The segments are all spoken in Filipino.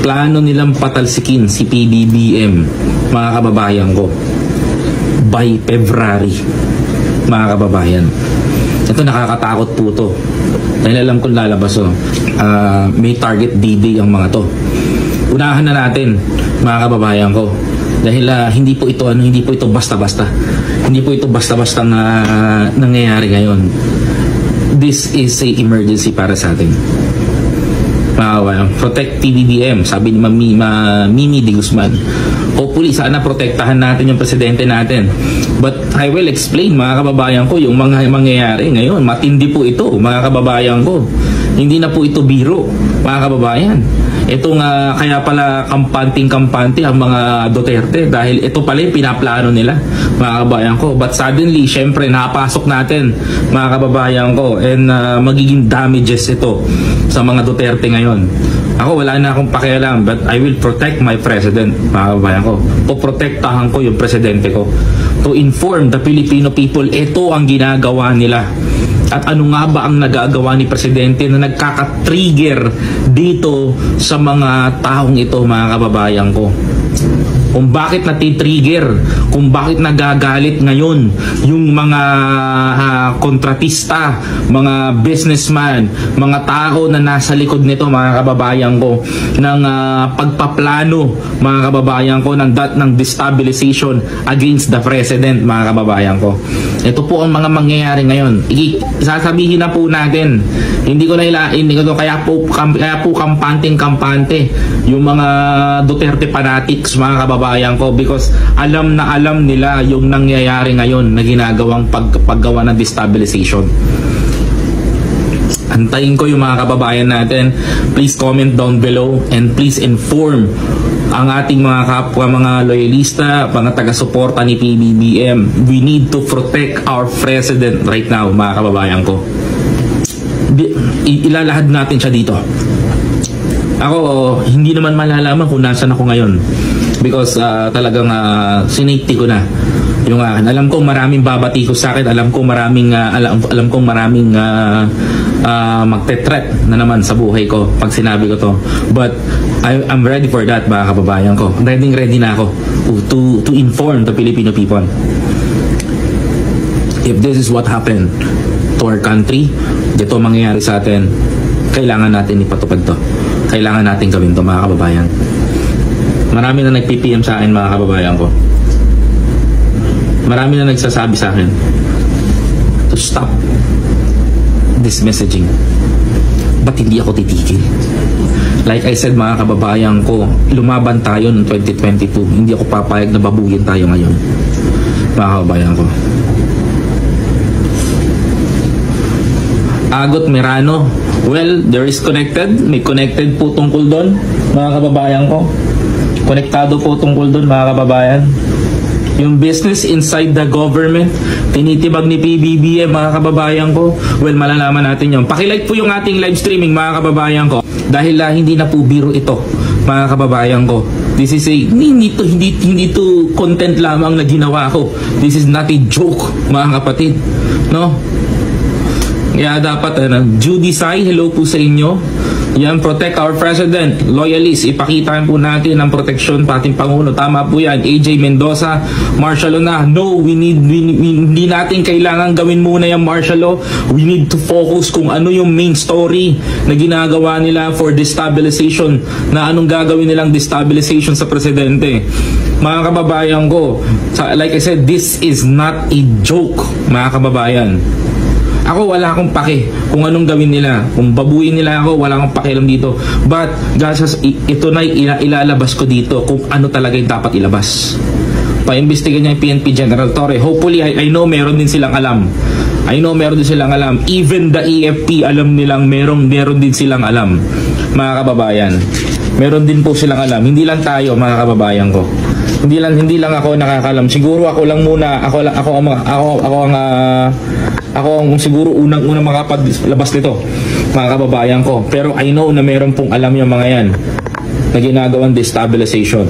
Plano nilang patalsikin si PBBM, mga kababayan ko, by February, mga kababayan. Ito nakakatakot po to. Dahil alam kong lalabas, may target DD ang mga to. Unahan na natin, mga kababayan ko. Dahil hindi po ito basta-basta. Hindi po ito basta-basta na nangyayari ngayon. This is a emergency para sa atin. Protect PBBM, sabi ni Mimi de Guzman. Hopefully, sana protektahan natin yung presidente natin. But I will explain, mga kababayan ko, yung mga mangyayari ngayon. Matindi po ito, mga kababayan ko. Hindi na po ito biro, mga kababayan. Ito nga, kaya pala kampante ang mga Duterte dahil ito pala yung pinaplano nila, mga kababayan ko. But suddenly, syempre, napasok natin, mga kababayan ko, and magiging damages ito sa mga Duterte ngayon. Ako, wala na akong pakialam, but I will protect my president, mga kababayan ko. Poprotektahan ko yung presidente ko. To inform the Filipino people, ito ang ginagawa nila. At ano nga ba ang nagagawa ni Presidente na nagkaka-trigger dito sa mga taong ito, mga kababayan ko? Kung bakit natitrigger, kung bakit nagagalit ngayon yung mga kontratista, mga businessman, mga tao na nasa likod nito, mga kababayan ko, ng pagpaplano, mga kababayan ko, ng destabilization against the president, mga kababayan ko. Ito po ang mga mangyayari ngayon. Sasabihin na po natin, kaya po kampante yung mga Duterte fanatics, mga kababayan ko, because alam na alam nila yung nangyayari ngayon na ginagawang paggawa ng destabilization. Antayin ko yung mga kababayan natin. Please comment down below and please inform ang ating mga kapwa, mga loyalista, mga taga-suporta ni PBBM. We need to protect our president right now, mga kababayan ko. Ilalahad natin siya dito. Ako, hindi naman malalaman kung nasan ako ngayon because talagang sinafety ko na. Yung alam kong maraming babatikos sa akin, alam kong maraming magte-threat na naman sa buhay ko pag sinabi ko to. But I'm ready for that, mga kababayan ko. Ready na ako to inform the Filipino people. If this is what happened to our country, dito mangyayari sa atin, kailangan natin ipatupad to. Kailangan natin gawin to, mga kababayan. Marami na nag-PPM sa akin, mga kababayan ko. Marami na nagsasabi sa akin to stop this messaging. Ba't hindi ako titigil? Like I said, mga kababayan ko, lumaban tayo noong 2022. Hindi ako papayag na babugin tayo ngayon, mga kababayan ko. Agot Merano, well, there is connected. May connected po tungkol doon, mga kababayan ko. Konektado po tungkol doon, mga kababayan. Yung business inside the government, tinitibag ni PBBM, mga kababayan ko. Well, malalaman natin yun. Pakilike po yung ating live streaming, mga kababayan ko. Dahil hindi na po biro ito, mga kababayan ko. This is hindi to content lamang na ginawa ko. This is not a joke, mga kapatid. No? Kaya dapat, Judy Sai, hello po sa inyo. Yan, protect our president. Loyalists, ipakita po natin ang proteksyon pa ating Pangulo. Tama po yan. AJ Mendoza, martial law na. No, hindi natin kailangan gawin muna yung martial law. We need to focus kung ano yung main story na ginagawa nila for destabilization. Na anong gagawin nilang destabilization sa presidente. Mga kababayan ko, like I said, this is not a joke, mga kababayan. Ako, wala akong pake kung anong gawin nila. Kung babuin nila ako, wala akong pakialam dito. But, guys, ito na ilalabas ko dito kung ano talaga yung dapat ilabas. Pa-imbestigan niya yung PNP General Torre. Hopefully, I know meron din silang alam. Even the EFP, alam nilang meron din silang alam. Mga kababayan. Meron din po silang alam. Hindi lang tayo, mga kababayan ko. Hindi lang ako nakakalam. Siguro ako lang muna, ako ang siguro unang makapaglabas nito, mga kababayan ko. Pero I know na meron pong alam yung mga yan na ginagawang destabilization.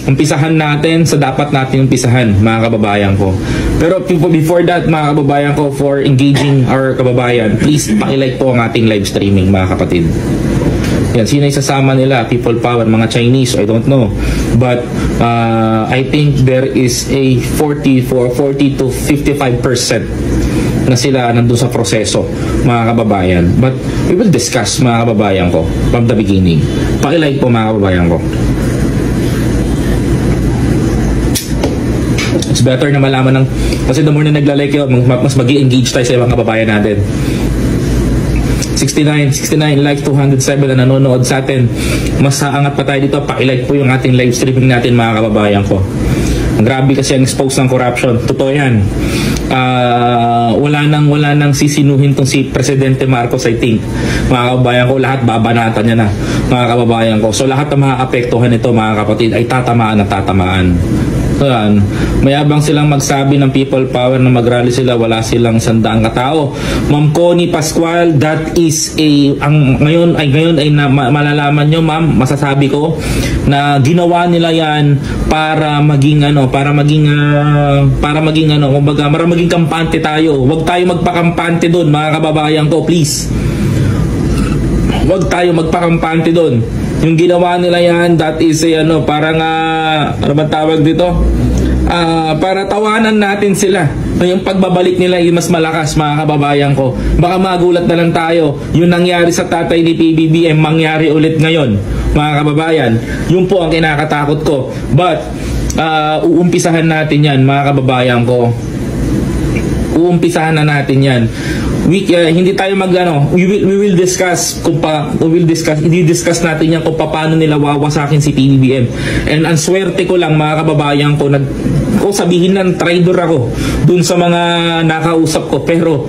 Umpisahan natin sa dapat natin umpisahan, mga kababayan ko. Pero before that, mga kababayan ko, for engaging our kababayan, please pakilike po ang ating live streaming, mga kapatid. Yan, sino isasama nila? People power, mga Chinese, I don't know. But I think there is a 40 to 55% na sila nandun sa proseso, mga kababayan. But we will discuss, mga kababayan ko, from the beginning. Pakilike po, mga kababayan ko. It's better na malaman ng, kasi the more na naglalike yun, mas mag-i-engage tayo sa mga kababayan natin. 69 likes, 207 na nanonood sa atin. Mas aangat pa tayo dito. Pakilike po yung ating live streaming natin, mga kababayan ko. Ang grabe kasi ang expose ng corruption. Totoo yan. Wala nang sisinuhin tong si Presidente Marcos, I think. Mga kababayan ko, lahat babanatan niya na, mga kababayan ko. So lahat ng mga apektuhan nito, mga kapatid, ay tatamaan na tatamaan. So, yan. Mayabang silang magsabi ng people power na mag-rally sila, wala silang 100 katao. Ma'am Connie Pascual, that is ngayon ay malalaman nyo, ma'am, masasabi ko na ginawa nila yan para maging kumbaga, para maging kampante tayo. Huwag tayo magpakampante doon, mga kababayan ko, please. Huwag tayo magpakampante doon. Yung ginawa nila yan, that is parang ano ba tawag dito? Para tawanan natin sila. Yung pagbabalik nila ay mas malakas, mga kababayan ko. Baka magulat na lang tayo. Yung nangyari sa tatay ni PBBM, mangyari ulit ngayon, mga kababayan. Yun po ang kinakatakot ko. But uumpisahan natin yan, mga kababayan ko. Uumpisahan na natin yan. Hindi tayo we will discuss i-discuss natin yan kung paano nila wawasakin si PBBM. And ang swerte ko lang, mga kababayan ko, sabihin lang traitor ako dun sa mga nakausap ko, pero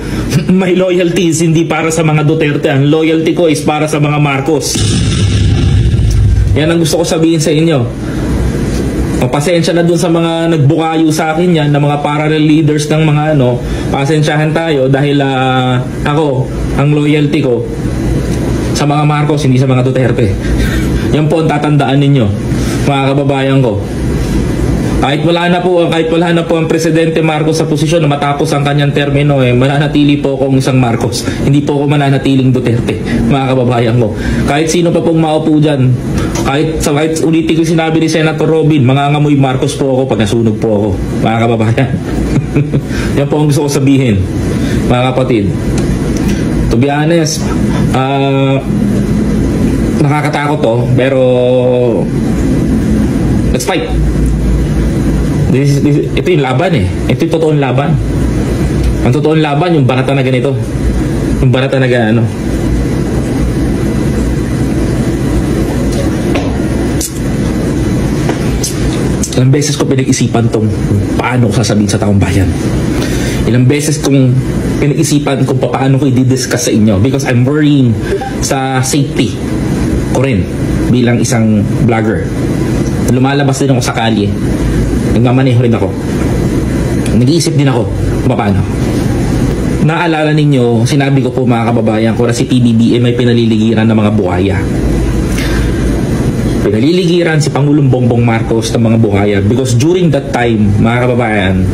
my loyalty is hindi para sa mga Duterte. Ang loyalty ko is para sa mga Marcos. Yan ang gusto ko sabihin sa inyo. Pasensya na dun sa mga nagbukayo sa akin yan, na mga parallel leaders ng mga pasensyahan tayo dahil ako, ang loyalty ko sa mga Marcos, hindi sa mga Duterte. Yan po ang tatandaan ninyo, mga kababayan ko. Kahit wala na po ang Presidente Marcos sa posisyon na matapos ang kanyang termino, mananatili po akong isang Marcos. Hindi po ako mananatiling Duterte, mga kababayan ko. Kahit sino pa pong maupo dyan, kahit ulitin ko sinabi ni Senator Robin, mangangamoy Marcos po ako pag nasunog po ako, mga kababayan. Yan po ang gusto ko sabihin, mga kapatid. To be honest, nakakatakot to, pero let's fight. Ito yung laban Ito yung totoong laban. Ang totoong laban, yung barata na ganito. Yung barata na gano'n. Ilang beses ko pinag-isipan tong paano ko sasabihin sa taong bayan. Ilang beses kong pinag-isipan kung paano ko i-discuss sa inyo, because I'm worrying sa safety ko rin bilang isang vlogger. Lumalabas din ako sa kalye. Nagmamaneho rin ako. Nag-iisip din ako kung paano. Naalala ninyo, sinabi ko po, mga kababayan ko, na si PBBM ay pinaliligiran ng mga buhaya. Pinaliligiran si Pangulong Bongbong Marcos ng mga buhaya because during that time, mga kababayan,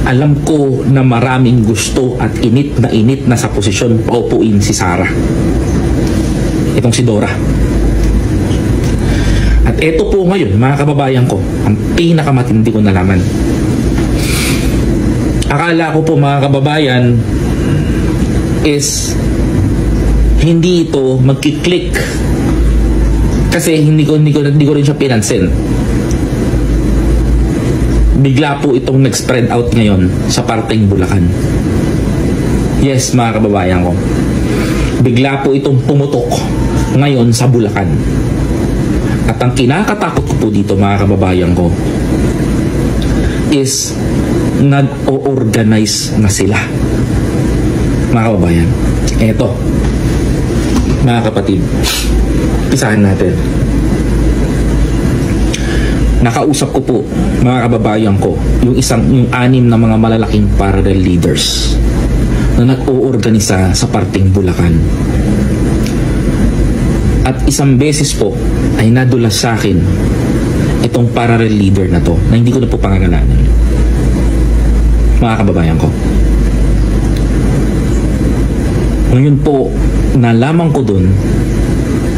alam ko na maraming gusto at init na sa posisyon paupuin si Sara. Itong si Dora. At ito po ngayon, mga kababayan ko, ang pinakamatindi ko nalaman. Akala ko po, mga kababayan, is hindi ito magkiklik kasi hindi ko rin siya pinansin. Bigla po itong nag-spread out ngayon sa parteng Bulacan. Yes, mga kababayan ko. Bigla po itong pumutok ngayon sa Bulacan. At ang kinakatakot ko po dito, mga kababayan ko, is nag-o-organize na sila. Mga kababayan, eto, mga kapatid, pisahan natin. Nakausap ko po, mga kababayan ko, yung 6 na mga malalaking parallel leaders na nag-o-organisa sa parteng Bulacan. At isang beses po ay nadulas sa akin itong parallel leader na to, na hindi ko na po pangangalanan, mga kababayan ko. Ngayon po, nalaman ko dun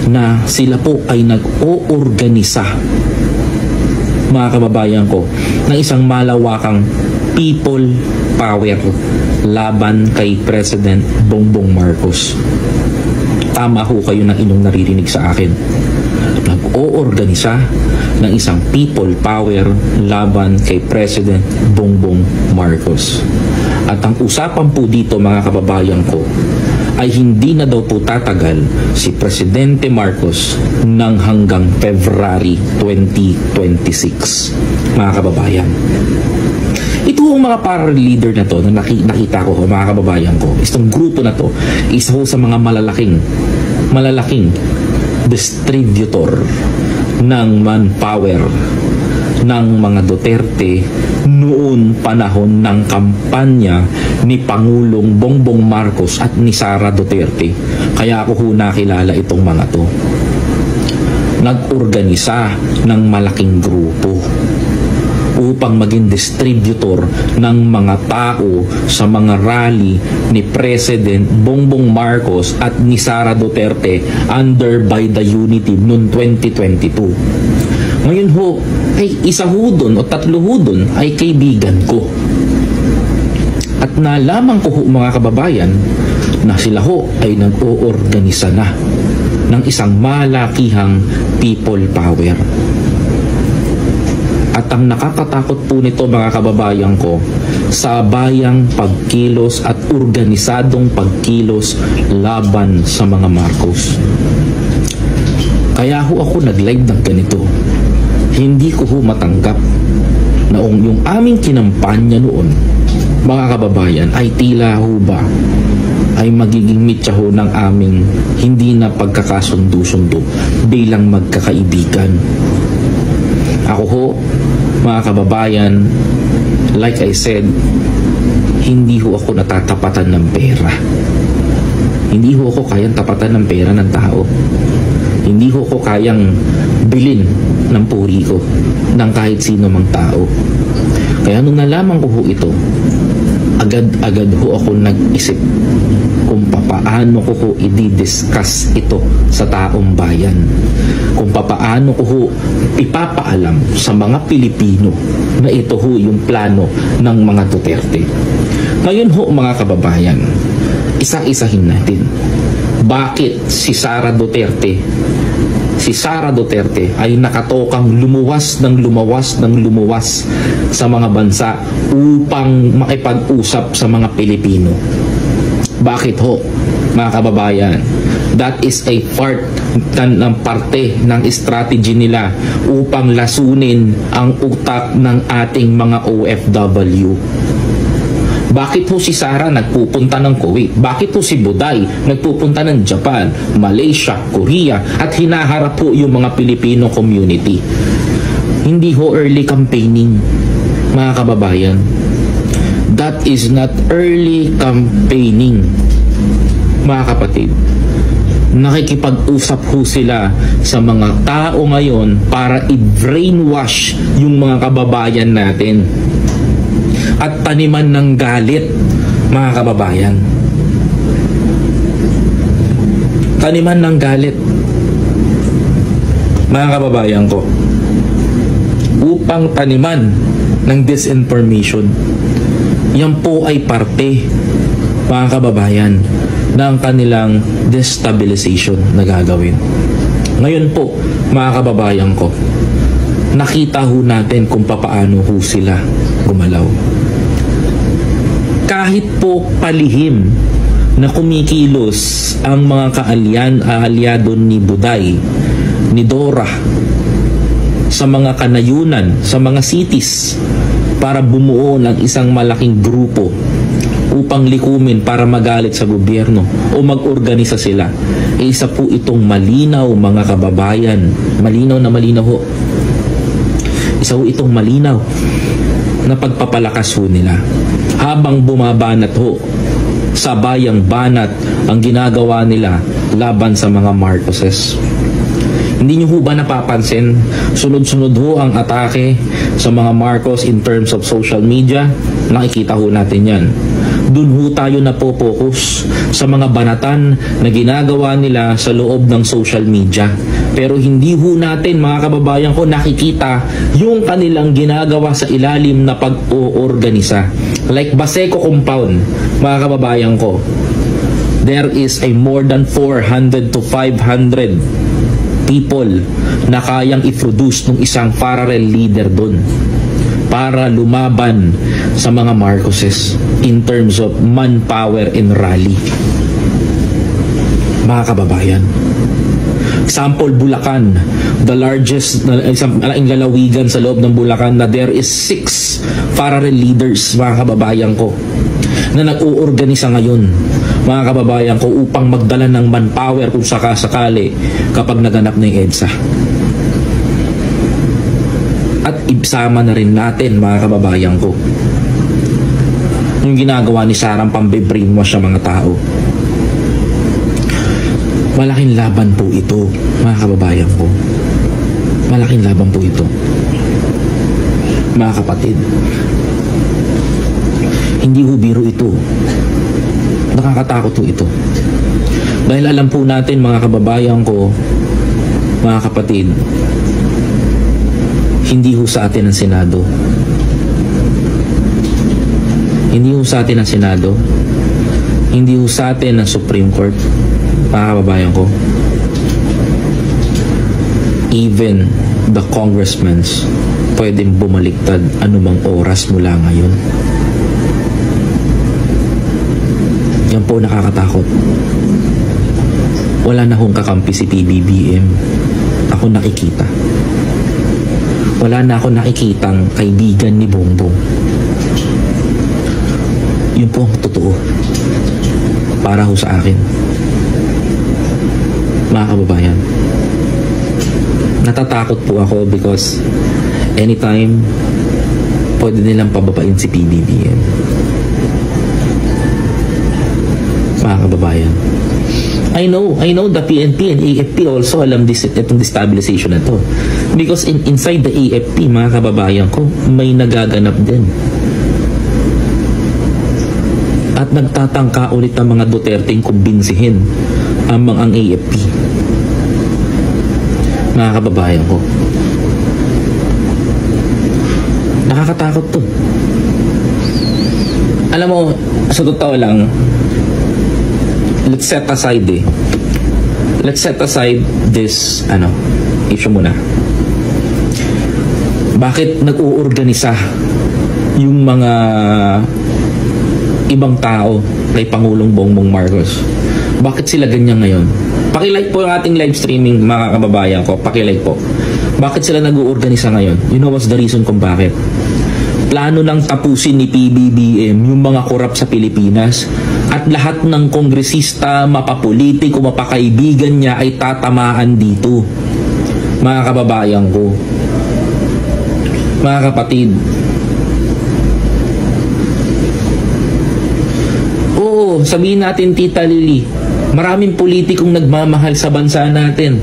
na sila po ay nag-oorganisa, mga kababayan ko, ng isang malawakang people power laban kay President Bongbong Marcos. Tama ho kayo ng inyong naririnig sa akin. Nag-oorganisa ng isang people power laban kay President Bongbong Marcos. At ang usapan po dito, mga kababayan ko, ay hindi na daw po tatagal si Presidente Marcos ng hanggang February 2026, mga kababayan. Ito ang mga party leader na to na nakita ko, mga kababayan ko. Itong grupo na to, isa ho sa mga malalaking distributor ng manpower ng mga Duterte noon panahon ng kampanya ni Pangulong Bongbong Marcos at ni Sara Duterte. Kaya ako ho nakilala itong mga to. Nag-organisa ng malaking grupo upang maging distributor ng mga tao sa mga rally ni President Bongbong Marcos at ni Sara Duterte under by the unity noong 2022. Ngayon ho, ay isa ho dun o tatlo ho dun ay kaibigan ko. At nalaman ko ho, mga kababayan, na sila ho ay nag-oorganisa na ng isang malakihang people power. At ang nakakatakot po nito, mga kababayan ko, sabayang pagkilos at organisadong pagkilos laban sa mga Marcos. Kaya ho ako nag-live ng ganito. Hindi ko ho matanggap na yung aming kinampanya noon, mga kababayan, ay tila ho ba ay magiging mitya ho ng aming hindi na pagkakasundo-sundo bilang magkakaibigan. Ako ho, mga kababayan, like I said, hindi ho ako natatapatan ng pera. Hindi ho ako kayang tapatan ng pera ng tao. Hindi ho ako kayang bilin ng puri ko ng kahit sino mang tao. Kaya nung nalaman ko ho ito, agad-agad ho ako nag-isip kung papaano ko ho i-discuss ito sa taong bayan. Kung papaano ko ho ipapaalam sa mga Pilipino na ito ho yung plano ng mga Duterte. Ngayon ho, mga kababayan, isa-isahin natin. Bakit si Sara Duterte ay nakatokang lumuwas sa mga bansa upang makipag-usap sa mga Pilipino? Bakit ho, mga kababayan? That is a parte ng strategy nila upang lasunin ang utak ng ating mga OFW. Bakit ho si Sara nagpupunta ng Kuwait? Bakit ho si Buday nagpupunta ng Japan, Malaysia, Korea at hinaharap po yung mga Filipino community? Hindi ho early campaigning, mga kababayan. That is not early campaigning, mga kapatid. Nakikipag-usap ho sila sa mga tao ngayon para i-brainwash yung mga kababayan natin at taniman ng galit, mga kababayan. Taniman ng galit, mga kababayan ko, upang taniman ng disinformation. Yan po ay parte, mga kababayan, ng kanilang destabilization na gagawin. Ngayon po, mga kababayan ko, nakita ho natin kung papaano ho sila gumalaw. Kahit po palihim na kumikilos ang mga kaalyado ni Buday, ni Dora, sa mga kanayunan, sa mga cities, para bumuo ng isang malaking grupo upang likumin para magalit sa gobyerno o mag-organisa sila. Isa po itong malinaw, mga kababayan. Malinaw na malinaw ho. Isa po itong malinaw na pagpapalakas ho nila. Habang bumabanat ho, sabayang banat ang ginagawa nila laban sa mga Marcoses. Hindi nyo ho ba napapansin? Sunod-sunod ho ang atake sa mga Marcos in terms of social media. Nakikita ho natin yan. Dun ho tayo napopokus sa mga banatan na ginagawa nila sa loob ng social media. Pero hindi ho natin, mga kababayan ko, nakikita yung kanilang ginagawa sa ilalim na pag-oorganisa. Like Baseco Compound, mga kababayan ko, there is a more than 400 to 500 people na kayang i-produce ng isang parallel leader doon para lumaban sa mga Marcoses in terms of manpower and rally. Mga kababayan, example, Bulacan, the largest, isang lalawigan sa loob ng Bulacan na there is 6 parallel leaders, mga kababayan ko, na nag-uorganisa ngayon, mga kababayan ko, upang magdala ng manpower kung sakasakali kapag naganap na yung EDSA. At ibsama na rin natin, mga kababayan ko, yung ginagawa ni Sarang pambe-brainwash sa mga tao. Malaking laban po ito, mga kababayan ko. Malaking laban po ito, mga kapatid. Hindi ho biro ito. Nakakatakot po ito. Dahil alam po natin, mga kababayan ko, mga kapatid, hindi ho sa atin ang Senado. Hindi ho sa atin ang Senado. Hindi ho sa atin ang Supreme Court, mga kababayan ko. Even the congressmen pwedeng bumaliktad anumang oras mula ngayon. Yan po nakakatakot. Wala na hong kakampi si PBBM. Ako nakikita. Wala na ako nakikitang kaibigan ni Bongbong. Yun po ang totoo para ho sa akin, mga kababayan. Natatakot po ako because anytime pwede nilang pababain si PBBM, mga kababayan. I know the PNP and AFP also alam itong destabilization na to. Because inside the AFP, mga kababayan ko, may nagaganap din. At nagtatangka ulit ang mga Duterte'ng kumbinsihin ang AFP. Mga kababayan ko. Nakakatakot to. Alam mo, sa totoo lang, let's set aside this issue muna. Bakit nag-uorganisa yung mga ibang tao kay Pangulong Bongbong Marcos? Bakit sila ganyan ngayon? Paki-like po yung ating live streaming, mga kababayan ko. Paki-like po. Bakit sila nag-uorganisa ngayon? You know what's the reason kung bakit? Plano nang tapusin ni PBBM yung mga korap sa Pilipinas at lahat ng kongresista, mapapolitiko, mapakaibigan niya ay tatamaan dito. Mga kababayan ko, mga kapatid, oo, sabihin natin, Tita Lily, maraming politikong nagmamahal sa bansa natin.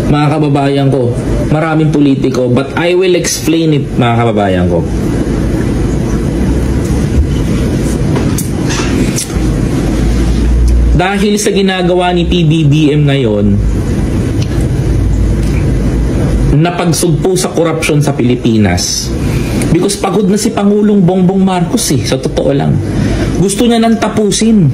Mga kababayan ko, maraming politiko, but I will explain it, mga kababayan ko. Dahil sa ginagawa ni PBBM ngayon, napagsugpo sa korupsyon sa Pilipinas. Because pagod na si Pangulong Bongbong Marcos sa totoo lang. Gusto niya nang tapusin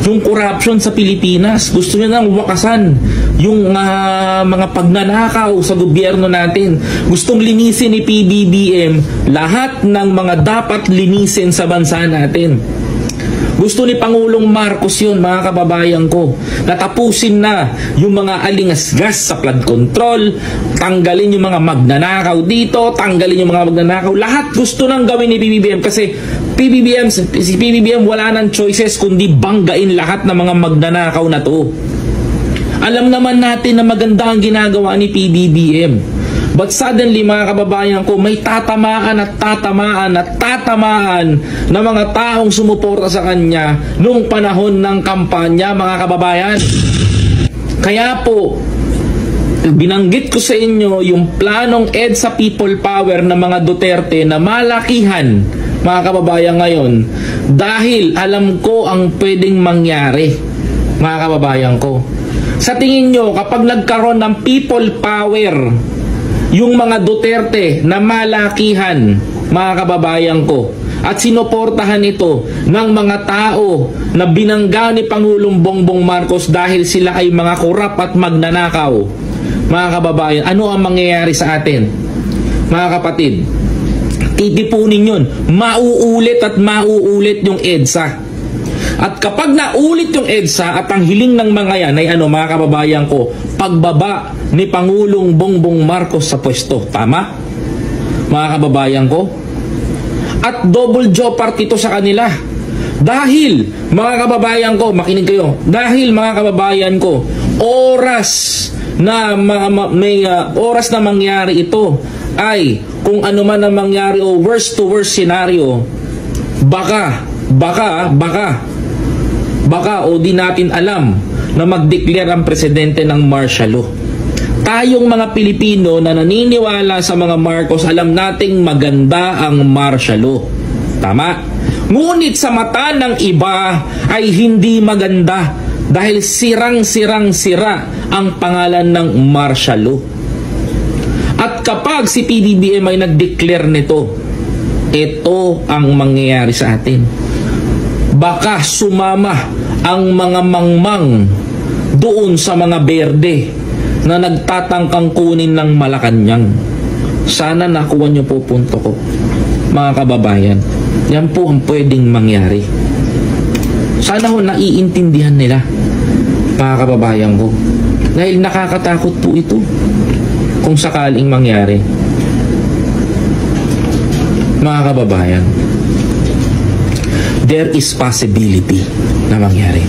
yung korupsyon sa Pilipinas. Gusto niya nang wakasan yung mga pagnanakaw sa gobyerno natin. Gustong linisin ni PBBM lahat ng mga dapat linisin sa bansa natin. Gusto ni Pangulong Marcos yun, mga kababayan ko. Natapusin na yung mga alingasgas sa flood control, tanggalin yung mga magnanakaw dito, tanggalin yung mga magnanakaw. Lahat gusto nang gawin ni PBBM kasi si PBBM wala nang choices kundi banggain lahat ng mga magnanakaw na to. Alam naman natin na maganda ang ginagawa ni PBBM. But suddenly, mga kababayan ko, may tatamaan na mga taong sumuporta sa kanya noong panahon ng kampanya, mga kababayan. Kaya po, Binanggit ko sa inyo yung planong EDSA People Power ng mga Duterte na malakihan, mga kababayan, ngayon dahil alam ko ang pwedeng mangyari, mga kababayan ko. Sa tingin nyo, kapag nagkaroon ng people power yung mga Duterte na malakihan, mga kababayan ko, at sinuportahan ito ng mga tao na binangga ni Pangulong Bongbong Marcos dahil sila ay mga korap at magnanakaw, mga kababayan, ano ang mangyayari sa atin, mga kapatid? Titipunin yun. Mauulit at mauulit yung EDSA. At kapag naulit yung EDSA at ang hiling ng mga yan ay ano, mga kababayan ko, pagbaba ni Pangulong Bongbong Marcos sa pwesto. Tama? Mga kababayan ko? At double jeopardy ito sa kanila. Dahil, mga kababayan ko, makinig kayo, dahil mga kababayan ko, oras na may oras na mangyari ito ay kung ano man ang mangyari o worst to worst scenario, baka o di natin alam na mag-declare ang presidente ng martial law. Tayong mga Pilipino na naniniwala sa mga Marcos, alam nating maganda ang martial law. Tama? Ngunit sa mata ng iba ay hindi maganda dahil sirang-sira ang pangalan ng martial law. At kapag si PBBM ay nag-declare nito, ito ang mangyayari sa atin. Baka sumama ang mga mangmang doon sa mga berde na nagtatangkang kunin ng Malacanang. Sana nakuha nyo po punto ko, mga kababayan. Yan po ang pwedeng mangyari. Sana ho naiintindihan nila, mga kababayan ko. Dahil nakakatakot po ito kung sakaling mangyari, mga kababayan. There is possibility na mangyari.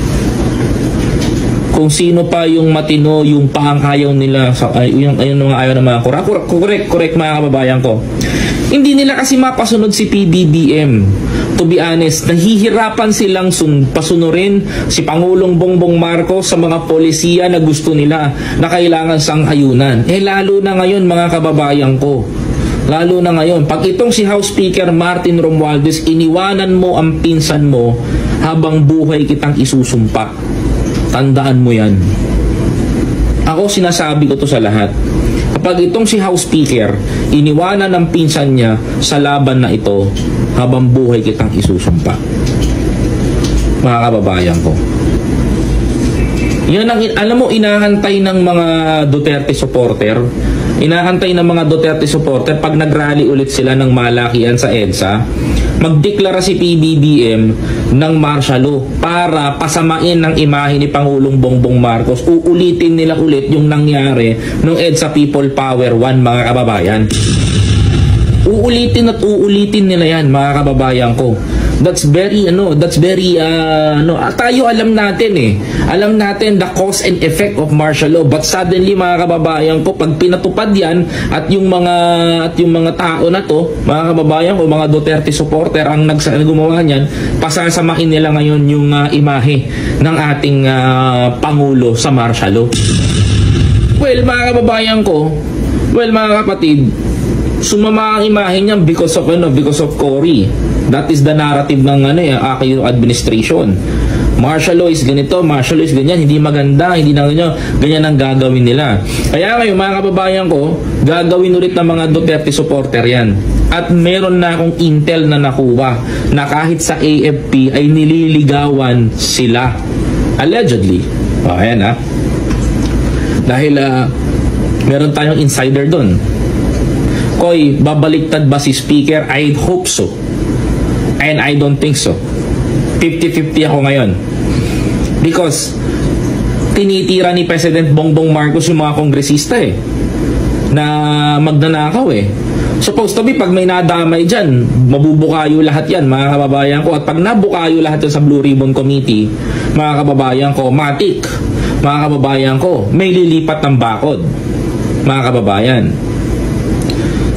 Kung sino pa yung matino, yung paangkayaw nila, yung mga ayaw ng mga correct mga kababayan ko. Hindi nila kasi mapasunod si PBBM. To be honest, nahihirapan silang pasunurin si Pangulong Bongbong Marcos sa mga polisiya na gusto nila na kailangan sang-ayunan. Lalo na ngayon, mga kababayan ko. Lalo na ngayon, pag itong si House Speaker Martin Romualdez, iniwanan mo ang pinsan mo habang buhay kitang isusumpa. Tandaan mo yan. Ako sinasabi ko to sa lahat. Kapag itong si House Speaker, iniwanan ng pinsan niya sa laban na ito, habang buhay kitang isusumpa. Mga kababayan ko. Yan ang, alam mo, inahantay ng mga Duterte supporter. Inahantay ng mga Duterte supporter pag nag-rally ulit sila ng malakihan sa EDSA, magdeklara si PBBM ng martial law para pasamain ng imahe ni Pangulong Bongbong Marcos. Uulitin nila ulit yung nangyari ng EDSA People Power 1, mga kababayan. Uulitin at uulitin nila yan, mga kababayan ko. That's very tayo alam natin Alam natin the cause and effect of martial law, but suddenly, mga kababayan ko, pag pinatupad yan at yung mga tao na to, mga kababayan ko, mga Duterte supporter ang gumawa niyan, pasasamahin nila ngayon yung imahe ng ating pangulo sa martial law. Well, mga kababayan ko, mga kapatid, sumama ang imahe niyan because of Cory. That is the narrative ng aking administration. Martial law is ganito, martial law is ganyan, hindi maganda, hindi na ganyan ang gagawin nila. Kaya ngayon, mga kababayan ko, gagawin ulit ng mga Duterte supporter yan. At meron na akong intel na nakuha na kahit sa AFP ay nililigawan sila. Allegedly. Ayan Dahil meron tayong insider doon. Koy, babaliktad ba si Speaker? I hope so. And I don't think so. 50-50 ako ngayon. Because tinitira ni President Bongbong Marcos yung mga kongresista na magnanakaw Supposed to be, pag may nadamay dyan, mabubukayo lahat yan, mga kababayan ko. At pag nabukayo lahat yan sa Blue Ribbon Committee, mga kababayan ko, matik, mga kababayan ko, may lilipat ng bakod, mga kababayan.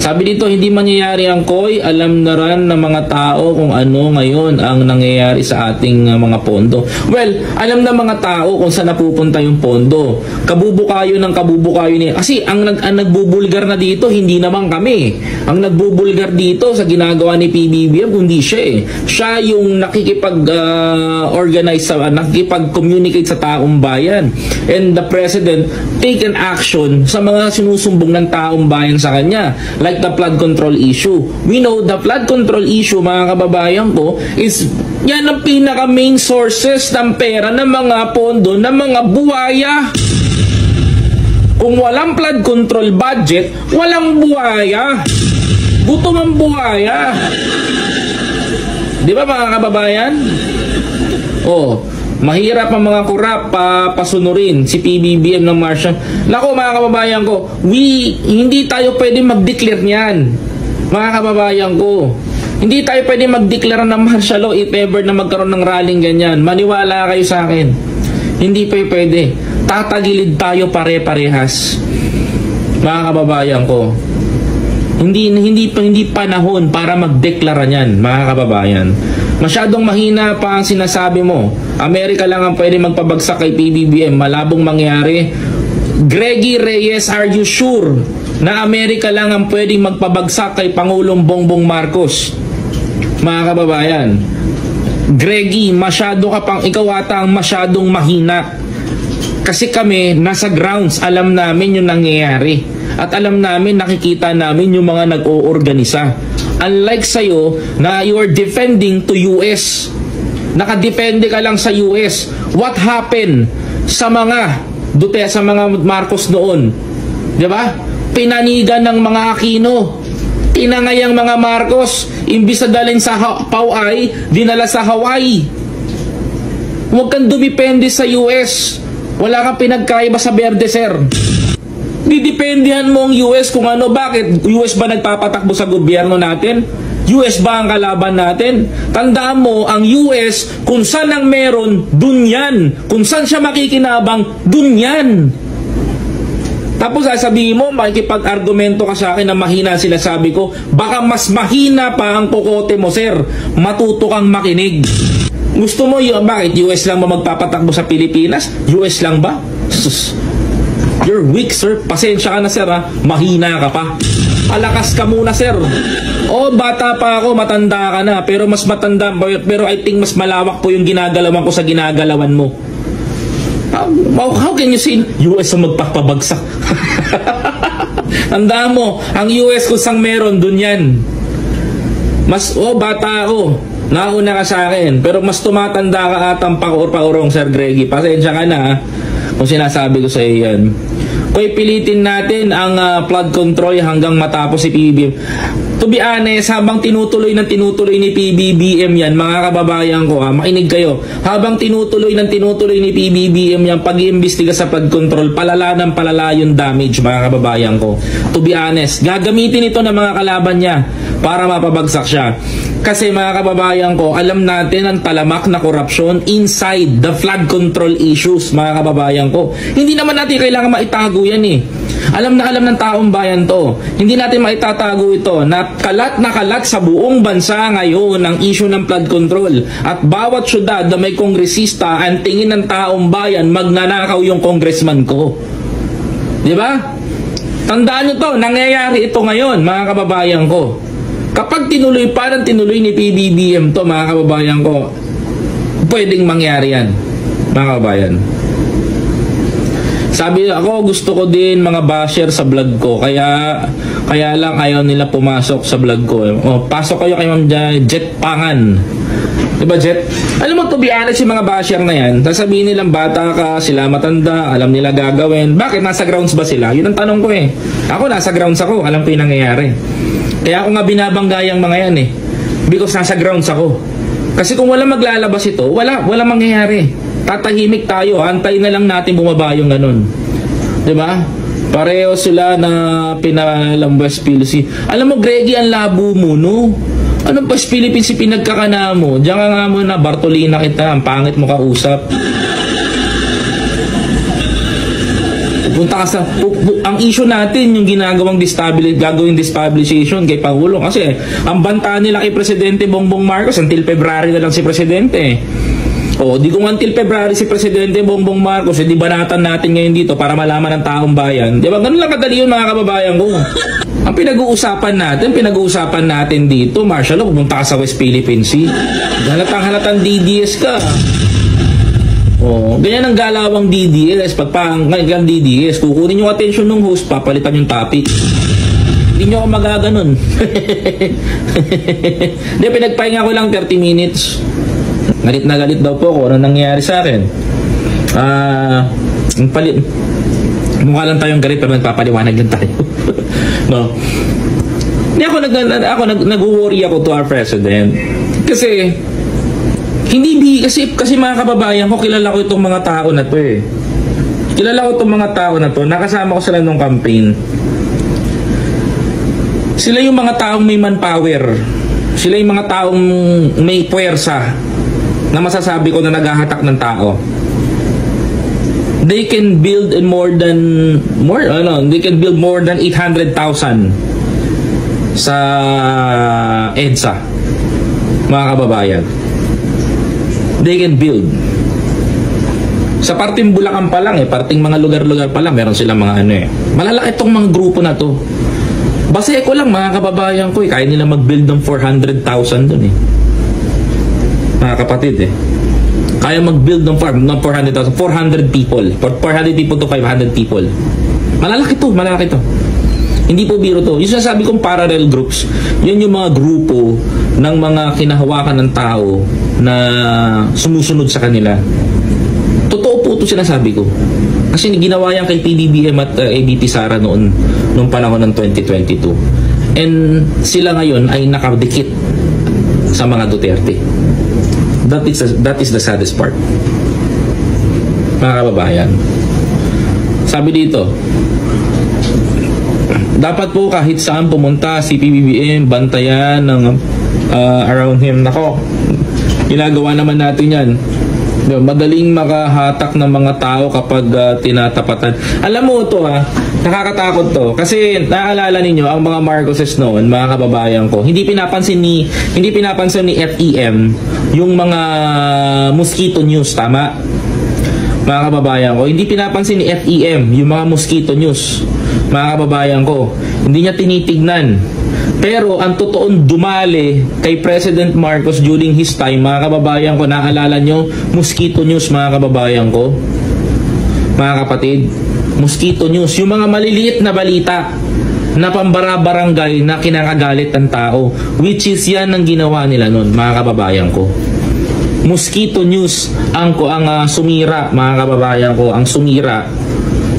Sabi dito, hindi mangyayari ang COI. Alam na rin ng mga tao kung ano ngayon ang nangyayari sa ating mga pondo. Well, alam na mga tao kung saan napupunta yung pondo. Kabubukayo ng kabubukayo niya. Kasi ang nagbubulgar na dito, hindi naman kami. Ang nagbubulgar dito sa ginagawa ni PBBM, kundi siya eh. Siya yung nakikipag-organize, nakikipag-communicate sa taong bayan. And the President take an action sa mga sinusumbong ng taong bayan sa kanya. Like the flood control issue. We know the flood control issue, mga kababayan ko, is yan ang pinaka main sources ng pera ng mga pondo ng mga buhaya. Kung walang flood control budget, walang buhaya. Gutom ang buhaya. Di ba mga kababayan? Oh, mahirap ang mga kurap pasunurin si PBBM ng Marshall. Nako mga kababayan ko, hindi tayo pwede mag-declare niyan. Mga kababayan ko, hindi tayo pwede mag-declare ng martial law if ever na magkaroon ng rallying ganyan. Maniwala kayo sa akin. Hindi pa pwede. Tatagilid tayo pare-parehas. Mga kababayan ko, hindi panahon para magdeklara niyan, mga kababayan. Masyadong mahina pa ang sinasabi mo. Amerika lang ang pwede magpabagsak kay PBBM. Malabong mangyari. Greggy Reyes, are you sure na Amerika lang ang pwedeng magpabagsak kay Pangulong Bongbong Marcos? Mga kababayan, Greggy, ikaw ata ang masyadong mahina. Kasi kami, nasa grounds, alam namin yung nangyayari. At alam namin, nakikita namin yung mga nag-oorganisa. Unlike sa'yo, na you are defending to US. Nakadepende ka lang sa US. What happened sa mga Marcos noon? Diba? Pinanigan ng mga Aquino. Tinangayang mga Marcos. Imbis na dalhin sa Pauay, dinala sa Hawaii. Huwag kang dumipende sa US. Wala kang pinagkaiba sa Verde, sir. Didependihan mo ang US kung ano. Bakit? US ba nagpapatakbo sa gobyerno natin? US ba ang kalaban natin? Tandaan mo, ang US, kung saan ang meron, dun yan. Kung saan siya makikinabang, dun yan. Tapos sasabihin mo, makikipag-argumento ka sa akin na mahina sila, sabi ko, baka mas mahina pa ang kokote mo, sir. Matuto kang makinig. Gusto mo yun, bakit? US lang ba magpapatakbo sa Pilipinas? US lang ba? Sus. You're weak, sir. Pasensya ka na, sir, ha? Mahina ka pa. Alakas ka muna, sir. Oh, bata pa ako, matanda ka na. Pero mas matanda, pero I think mas malawak po yung ginagalawan ko sa ginagalawan mo. How can you say US ang magpapabagsak? Tandaan mo, ang US kung saan meron, dun yan. Bata ako. Nauna ka sa akin. Pero mas tumatanda ka atang pakurong, Sir Greggy. Pasensya ka na, ha? Kung sinasabi ko sa iyo yan. Kung pilitin natin ang flood control hanggang matapos si PBBM. To be honest, habang tinutuloy ni PBBM yan, mga kababayan ko, makinig kayo. Habang tinutuloy ni PBBM yan, pag-iimbestiga sa flood control, palala ng palala yung damage, mga kababayan ko. To be honest, gagamitin ito ng mga kalaban niya para mapabagsak siya. Kasi mga kababayan ko, alam natin ang talamak na korupsyon inside the flood control issues, mga kababayan ko. Hindi naman natin kailangan maitago yan eh. Alam ng taong bayan to. Hindi natin maitatago ito na kalat sa buong bansa ngayon ang issue ng flood control. At bawat syudad na may kongresista, ang tingin ng taong bayan, magnanakaw yung congressman ko. Di ba? Tandaan nyo to, nangyayari ito ngayon, mga kababayan ko. Kapag tinuloy ni PBBM to, mga kababayan ko, pwedeng mangyari yan, mga kababayan. Sabi ako, gusto ko din mga basher sa vlog ko, kaya lang ayaw nila pumasok sa vlog ko. Pasok kayo kay Ma'am Jet Pangan. Diba, Jet? Alam mo, to be honest, yung mga basher na yan, sasabihin nilang bata ka, sila matanda, alam nila gagawin. Bakit? Nasa grounds ba sila? Yun ang tanong ko eh. Ako, nasa grounds ako, alam ko yung nangyayari. Kaya ako nga binabanggay ang mga yan eh. Because nasa grounds ako. Kasi kung wala maglalabas ito, wala mangyayari. Tatahimik tayo, antay na lang natin bumaba yung ganun. Diba? Pareho sila na pinalang West Philippines. Alam mo, Greggy, ang labo mo, no? Anong West Philippines si pinagkakana mo? Diyan ka nga muna, Bartolina kita, ang pangit mo kausap. Punta ka sa ang issue natin yung gagawing destabilization kay Pangulo kasi ang banta nila kay Presidente Bongbong Marcos until February na lang si Presidente. O di kung until February si Presidente Bongbong Marcos, di banatan natin ngayon dito para malaman ng taong bayan. Di ba? Ganun lang kadali yun mga kababayan ko. Ang pinag-uusapan natin dito, Marshall, pumunta ka sa West Philippine Sea. Halatang DDS ka. Oh, ganyan ang galawang DDS. Pagpanggang DDS, kukunin yung attention ng host, papalitan yung topic. Hindi nyo ako magaganon. Hindi, pinagpahinga ko lang 30 minutes. Galit na galit daw po ako. Ano nangyayari sa akin? Mukha lang tayong galit pero nagpapaliwanag lang tayo. No? Hindi nag-worry ako to our president. Kasi kasi mga kababayan ko, kilala ko itong mga tao na to eh. Nakasama ko sila nung campaign. Sila yung mga taong may manpower. Sila yung mga taong may puwersa na masasabi ko na naghahatak ng tao. They can build more than 800,000 sa EDSA. Mga kababayan. They can build. Sa parting Bulacan pa lang parting mga lugar-lugar pa lang, meron silang mga malalaki itong mga grupo na to. Base ko lang mga kababayan ko kaya nila mag-build ng 400,000 dun mga kapatid kaya mag-build ng 400,000, 400 people to 500 people. Malalaki to. Hindi po biro to. Yung sinasabi kong parallel groups, yun yung mga grupo ng mga kinahawakan ng tao na sumusunod sa kanila. Totoo po ito sinasabi ko. Kasi ginawa yan kay PBBM at ABP Sara noong panahon ng 2022. And sila ngayon ay nakadikit sa mga Duterte. That is the saddest part. Mga kababayan. Sabi dito, dapat po kahit saan pumunta si PBBM, bantayan ng around him. Nako, ginagawa naman natin yan. Madaling makahatak ng mga tao kapag tinatapatan. Alam mo ito nakakatakot to. Kasi naaalala ninyo ang mga Marcoses noon, mga kababayan ko, hindi pinapansin ni FEM yung mga mosquito news, tama? Mga kababayan ko, hindi pinapansin ni FEM yung mga mosquito news. Mga kababayan ko, hindi niya tinitignan. Pero ang totoong dumali kay President Marcos during his time, mga kababayan ko, naalala nyo, mosquito news mga kababayan ko. Mga kapatid, mosquito news. Yung mga maliliit na balita na pambara-barangay na kinakagalit ng tao. Which is yan ang ginawa nila nun, mga kababayan ko. Mosquito news ang sumira, mga kababayan ko, ang sumira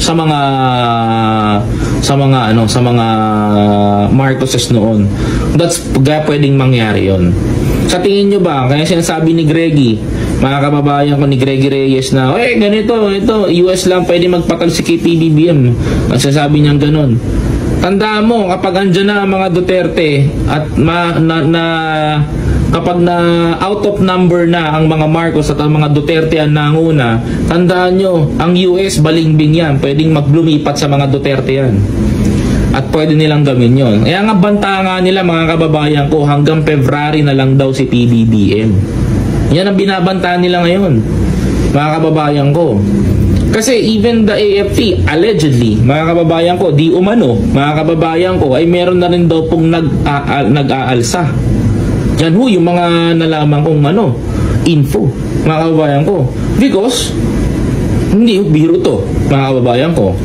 sa mga Marcoses noon. That's pwedeng mangyari yon. Sa tingin nyo ba, kaya sinasabi ni Greggy, mga kababayan ko ni Greggy Reyes na ganito, ito, US lang pwede magpatal si PBBM. Ang sasabi niyang ganun. Tandaan mo, kapag andyan na ang mga Duterte at kapag na out of number na ang mga Marcos at ang mga Duterte ang nanguna, tandaan nyo, ang US balingbing yan. Pwedeng maglumipat sa mga Duterte yan. At pwede nilang gawin yon. Kaya nga banta nga nila mga kababayan ko, hanggang February na lang daw si PBBM. Yan ang binabanta nila ngayon, mga kababayan ko. Kasi even the AFP, allegedly, mga kababayan ko, di umano, mga kababayan ko, ay meron na rin daw pong nag-aalsa. Yan ho, yung mga nalaman kong info, mga kababayan ko. Because, hindi biro to, mga kababayan ko.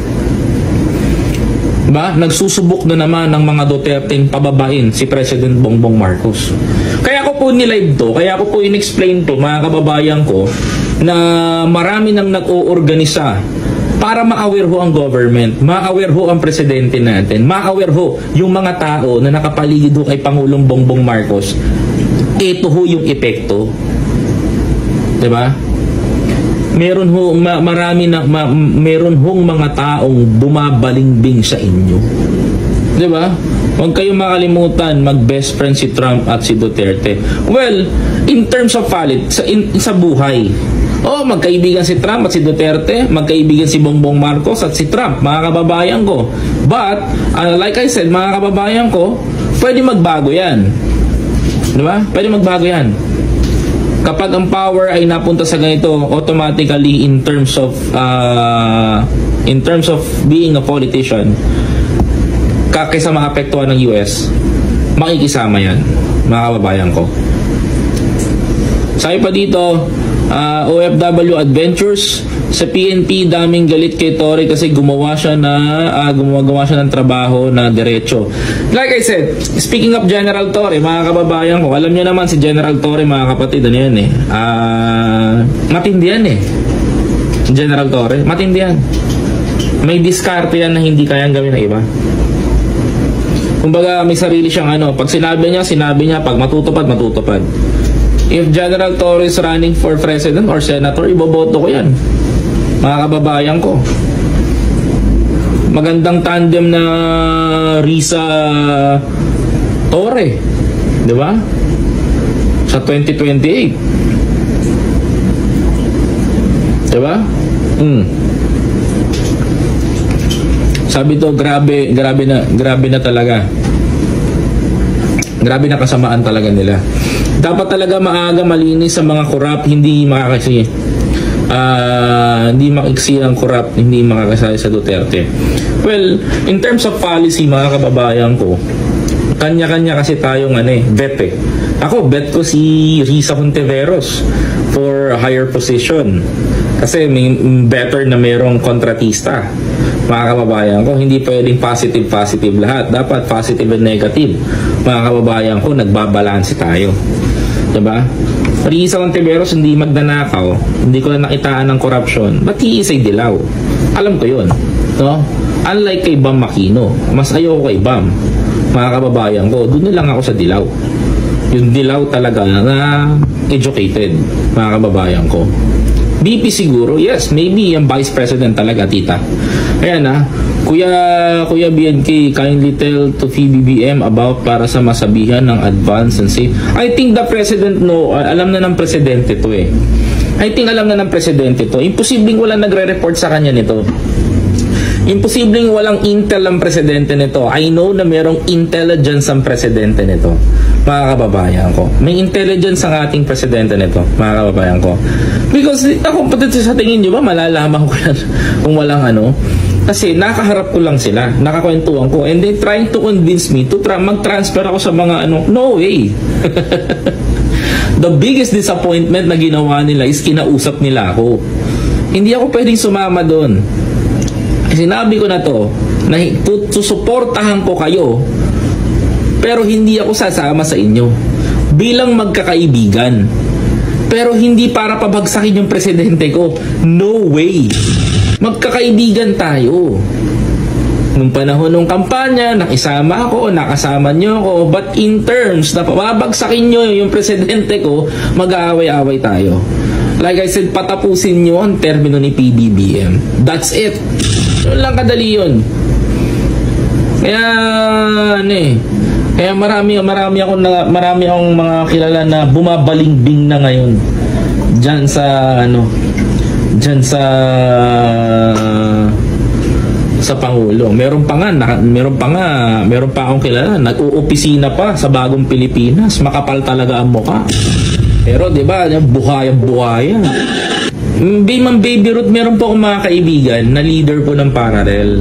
Nagsusubok na naman ng mga Duterte'ng pababain si President Bongbong Marcos. Kaya ko po nilive to, kaya ko po in-explain to, mga kababayan ko, na marami nang nag-oorganisa para ma-aware ho ang government, ma-aware ho ang presidente natin, ma-aware ho yung mga tao na nakapaligid ho kay Pangulong Bongbong Marcos. Ito ho yung epekto. Diba? Meron hong mga taong bumabalingbing sa inyo. 'Di ba? Huwag kayong makalimutan mag-best friend si Trump at si Duterte. Well, in terms of sa buhay, Magkaibigan si Trump at si Duterte, magkaibigan si Bongbong Marcos at si Trump, mga kababayan ko. But, like I said, mga kababayan ko, pwede magbago yan. Diba? Pwede magbago yan. Kapag ang power ay napunta sa ganito, automatically in terms of being a politician, kaysa maapektuhan ng US, makikisama yan, mga kababayan ko. Sabi pa dito, OFW Adventures, sa PNP daming galit kay Tory kasi gumawa siya ng trabaho na diretso. Like I said, speaking of General Tory, mga kababayan ko, alam niyo naman si General Tory, mga kapatid, ano yan matindi yan General Tory, matindi yan. May diskarte yan na hindi kayang gawin ng iba. Kumbaga may sarili siyang pag sinabi niya, pag matutupad. If General Torre is running for president or senator, iboboto ko yan, mga kababayan ko. Magandang tandem na Risa Torre, di ba? Sa 2028, di ba? Sabi to, grabe na talaga. Grabe na kasamaan talaga nila. Dapat talaga maaga malinis sa mga korap, hindi makakasi. Hindi makiksi ang korap, hindi makakasali sa Duterte. Well, in terms of policy, mga kababayan ko, kanya-kanya kasi tayong bet Ako, bet ko si Risa Hontiveros for a higher position. Kasi may better na merong kontratista. Mga kababayan ko, hindi pwedeng positive lahat. Dapat positive and negative. Mga kababayan ko, nagbabalanse tayo. Diba? Risa Hontiveros hindi magnanakaw, hindi ko na nakitaan ng corruption, but he is a dilaw. Alam ko yun, no? Unlike kay Bam Aquino, mas ayoko kay Bam, mga kababayan ko, doon na lang ako sa dilaw. Yung dilaw talaga na educated, mga kababayan ko. BP siguro, yes, maybe yung vice president talaga, tita. Ayan Kuya BNK, kindly tell to PBBM about para sa masabihan ng advance and safe. I think the president alam na ng presidente to I think alam na ng presidente to. Imposibleng walang nagre-report sa kanya nito. Imposibleng walang intel ang presidente nito. I know na merong intelligence ang presidente nito, mga kababayan ko. May intelligence ang ating presidente nito, mga kababayan ko. Because ako, pati sa tingin nyo ba, malalaman ko yan kung walang Kasi nakaharap ko lang sila, nakakwentuhan ko, and they trying to convince me to mag-transfer ako sa mga no way. The biggest disappointment na ginawa nila is kinausap nila ako. Hindi ako pwedeng sumama doon. Sinabi ko na to, na susuportahan ko kayo, pero hindi ako sasama sa inyo bilang magkakaibigan. Pero hindi para pabagsakin yung presidente ko. No way. Magkakaibigan tayo. Nung panahon ng kampanya, nakisama ako, nakasama nyo ako, but in terms na pabagsakin nyo yung presidente ko, mag-aaway-aaway tayo. Like I said, patapusin nyo ang termino ni PBBM. That's it. Yun lang kadali yun. Kaya kaya marami akong mga kilala na bumabalingbing na ngayon diyan sa Pangulo. Meron pa akong kilala, nag-uopisina pa sa Bagong Pilipinas. Makapal talaga ang mukha. Pero 'di ba, buhaya. Ma'am Baby Ruth, meron po akong mga kaibigan na leader po ng Parallel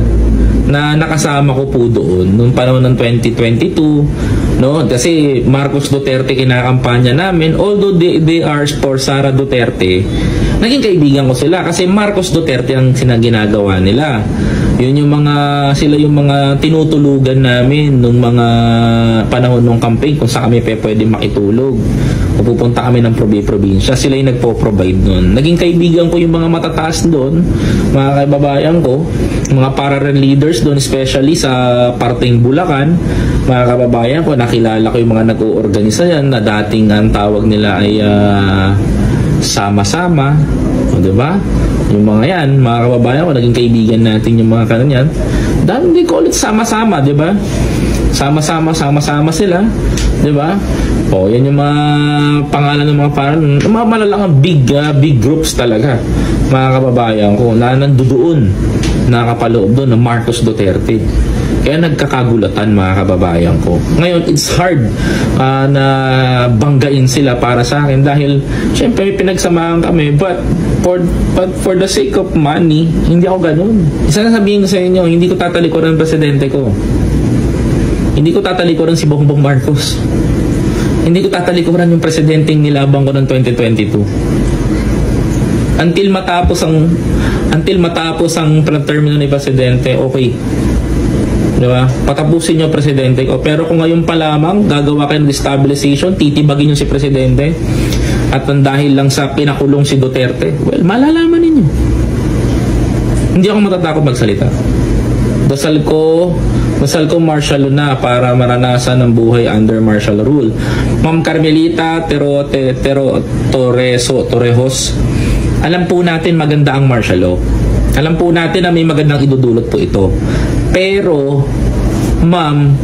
na nakasama ko po doon nung panahon ng 2022, no? Kasi Marcos Duterte kinakampanya namin, although they are for Sara Duterte. Naging kaibigan ko sila kasi Marcos Duterte ang ginagawa nila. Sila yung mga tinutulugan namin nung mga panahon ng campaign kung saan kami pwede makitulog. O pupunta kami ng probinsya, sila yung nagpo-provide nun. Naging kaibigan ko yung mga matataas doon, mga kaibabayan ko, mga parallel leaders doon, especially sa parteng Bulacan, mga kababayan ko, nakilala ko yung mga nag-oorganisa yan na dating ang tawag nila ay sama-sama, o diba? Yung mga yan, mga kababayan ko, naging kaibigan natin yung mga kanyan. They call it sama-sama, diba? Sama-sama sila, 'di ba? O, yan yung mga pangalan ng mga parang mga malalang big groups talaga, mga kababayan ko, na nandoon, nakapaloob doon ng Marcos Duterte. Kaya nagkakagulatan, mga kababayan ko. Ngayon, it's hard na banggain sila para sa akin dahil syempre may pinagsamahan kami, but for the sake of money, hindi ako ganun. Isa na sabihin ko sa inyo, hindi ko tatalikuran ang presidente ko. Hindi ko tatalikuran si Bongbong Marcos. Hindi ko tatalikuran yung presidenteng nilabang ko ng 2022. Until matapos ang termino ni presidente, okay. Diba? Patapusin nyo presidente ko. Pero kung ngayon pa lamang gagawa kayo ng destabilization, titibagin nyo si presidente, at dahil lang sa pinakulong si Duterte, well, malalaman ninyo. Hindi ako matatakot magsalita. Dasal ko martial law na para maranasan ang buhay under martial rule. Ma'am Carmelita Torrejos, alam po natin maganda ang martial law. Alam po natin na may magandang idudulot po ito. Pero, ma'am,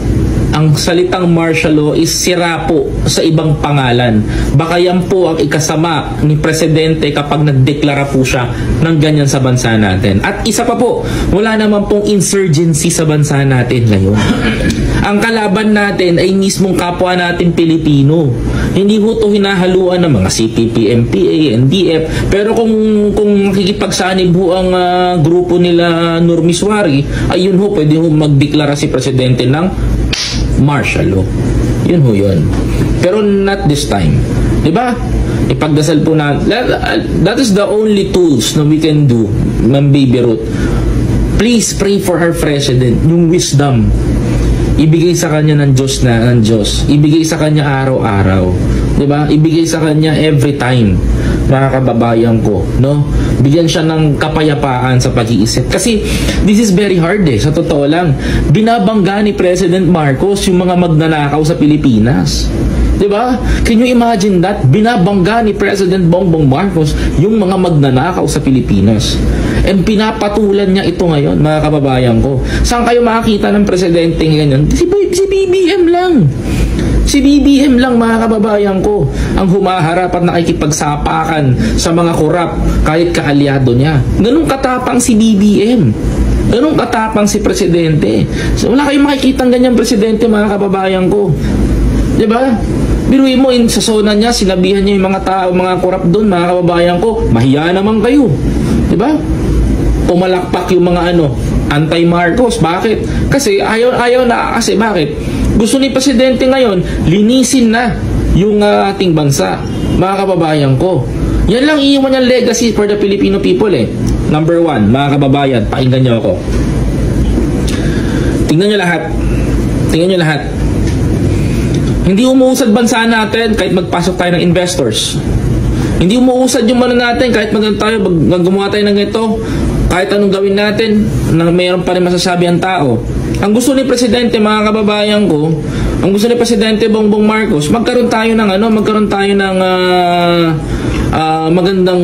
ang salitang martial law is sira po sa ibang pangalan. Baka yan po ang ikasama ni presidente kapag nagdeklara po siya ng ganyan sa bansa natin. At isa pa po, wala naman pong insurgency sa bansa natin ngayon. Ang kalaban natin ay mismong kapwa natin Pilipino. Hindi ho ito hinahaluan ng mga CPP, MPA, NDF. Pero kung nakikipagsanib ho ang grupo nila Nurmiswari, ayun ho, pwede ho magdeklara si presidente ng martial law. Yun ho yun. Pero not this time. Diba? Ipagdasal po na, that is the only tools na we can do, Ma'am Baby Ruth. Please pray for our president, yung wisdom. Ibigay sa kanya ng Diyos. Ibigay sa kanya araw-araw. Diba? Ibigay sa kanya every time, mga kababayan ko, no? Bigyan siya ng kapayapaan sa pag-iisip. Kasi this is very hard sa totoo lang. Binabangga ni President Marcos yung mga magnanakaw sa Pilipinas. Diba? Can you imagine that? Binabangga ni President Bongbong Marcos yung mga magnanakaw sa Pilipinas. And pinapatulan niya ito ngayon, mga kababayan ko. Saan kayo makakita ng presidente ngayon? Si BBM lang. Si BBM lang, mga kababayan ko, ang humaharap at nakikipagsapakan sa mga korap kahit kaalyado niya. Ganun katapang si BBM. Ganun katapang si presidente. So, wala kayong makikita ng ganyang presidente, mga kababayan ko. Diba? Biruin mo, sa zona niya, sinabihan niya yung mga tao, mga korap doon, mga kababayan ko, mahiya naman kayo. Diba? Pumalakpak yung mga anti-Marcos. Bakit? Kasi ayaw na. Kasi bakit? Gusto ni presidente ngayon, linisin na yung ating bansa. Mga kababayan ko. Yan lang iiwan niyang legacy for the Filipino people Number 1, mga kababayan, pakinggan niyo ako. Tingnan niyo lahat. Hindi umuusad bansa natin kahit magpasok tayo ng investors. Hindi umuusad yung natin kahit gumawa tayo ng ito. Kahit anong gawin natin, mayroon pa rin masasabi ang tao. Ang gusto ni presidente, mga kababayan ko, ang gusto ni presidente Bongbong Marcos, magkaroon tayo ng magandang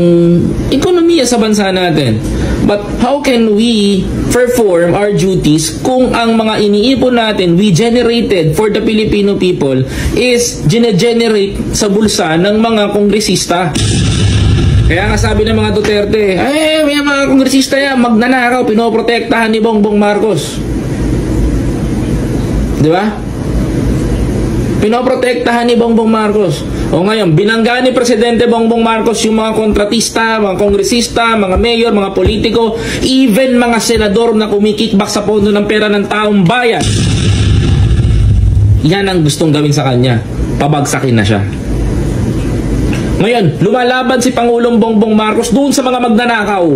ekonomiya sa bansa natin. But how can we perform our duties kung ang mga iniipon natin, we generated for the Filipino people, is generate sa bulsa ng mga kongresista? Kaya nga sabi ng mga Duterte, may mga kongresista yan, magnanakaw, pinoprotektahan ni Bongbong Marcos. Di ba? Pinoprotektahan ni Bongbong Marcos. O ngayon, binangga ni Presidente Bongbong Marcos yung mga kontratista, mga kongresista, mga mayor, mga politiko, even mga senador na kumikikbak sa pondo ng pera ng taong bayan. Yan ang gustong gawin sa kanya. Pabagsakin na siya. Ngayon, lumalaban si Pangulong Bongbong Marcos doon sa mga magnanakaw,